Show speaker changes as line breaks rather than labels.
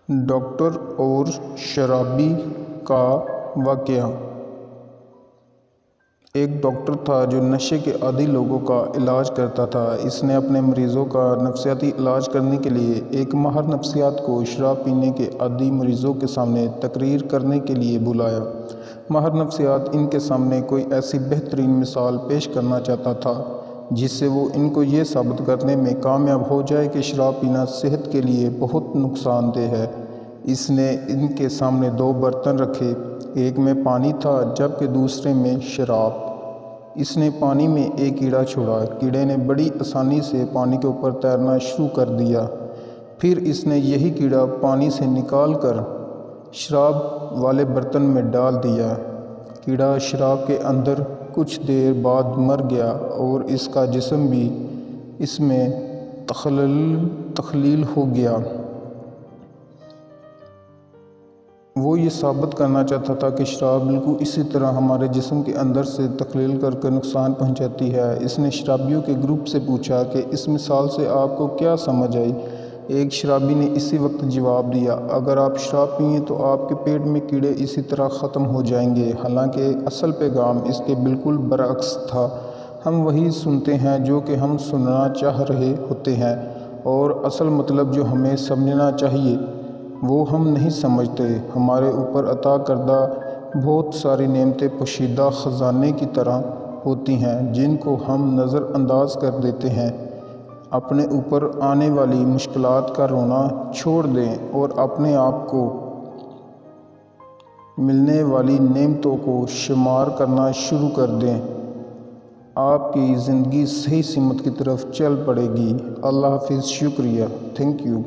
Doctor اور شرابی کا واقعہ۔ ایک ڈاکٹر تھا جو نشے کے عادی لوگوں کا علاج کرتا تھا۔ اس نے اپنے مریضوں کا نفسیاتی علاج کرنے کے لیے ایک ماہر نفسیات کو شراب پینے کے عادی مریضوں کے سامنے تقریر کرنے کے لیے بلایا۔ ماہر نفسیات ان کے سامنے کوئی ایسی بہترین مثال پیش کرنا چاہتا تھا جس سے وہ ان کو یہ ثابت کرنے میں کامیاب ہو جائے کہ شراب پینا صحت کے لیے بہت نقصان دہ ہے۔ اس نے ان کے سامنے 2 برتن رکھے، ایک میں پانی تھا جبکہ دوسرے میں شراب۔ اس نے پانی میں ایک کیڑا چھوڑا، کیڑے نے بڑی آسانی سے پانی کے اوپر تیرنا شروع کر دیا۔ پھر اس نے یہی کیڑا پانی سے نکال کر شراب والے برتن میں ڈال دیا۔ کیڑا شراب کے اندر کچھ دیر بعد مر گیا اور اس کا جسم بھی اس میں تخلیل ہو گیا۔ وہ یہ ثابت کرنا چاہتا تھا کہ شراب بالکل اسی طرح ہمارے جسم کے اندر سے تخلیل کر کے نقصان پہنچاتی ہے۔ اس نے شرابیوں کے گروپ سے پوچھا کہ اس مثال سے آپ کو کیا سمجھ آئی؟ ایک شرابی نے اسی وقت جواب دیا، اگر آپ شراب پئیں تو آپ کے پیٹ میں کیڑے اسی طرح ختم ہو جائیں گے۔ حالانکہ اصل پیغام اس کے بالکل برعکس تھا۔ ہم وہی سنتے ہیں جو کہ ہم سننا چاہ رہے ہوتے ہیں، اور اصل مطلب جو ہمیں سمجھنا چاہیے وہ ہم نہیں سمجھتے۔ ہمارے اوپر عطا کردہ بہت ساری نعمتیں پوشیدہ خزانے کی طرح ہوتی ہیں جن کو ہم نظر انداز کر دیتے ہیں۔ اپنے اوپر آنے والی مشکلات کا رونا چھوڑ دیں اور اپنے آپ کو ملنے والی نعمتوں کو شمار کرنا شروع کر دیں۔ آپ کی زندگی صحیح سمت کی طرف چل پڑے گی۔ اللہ حافظ۔ شکریہ۔ Thank you.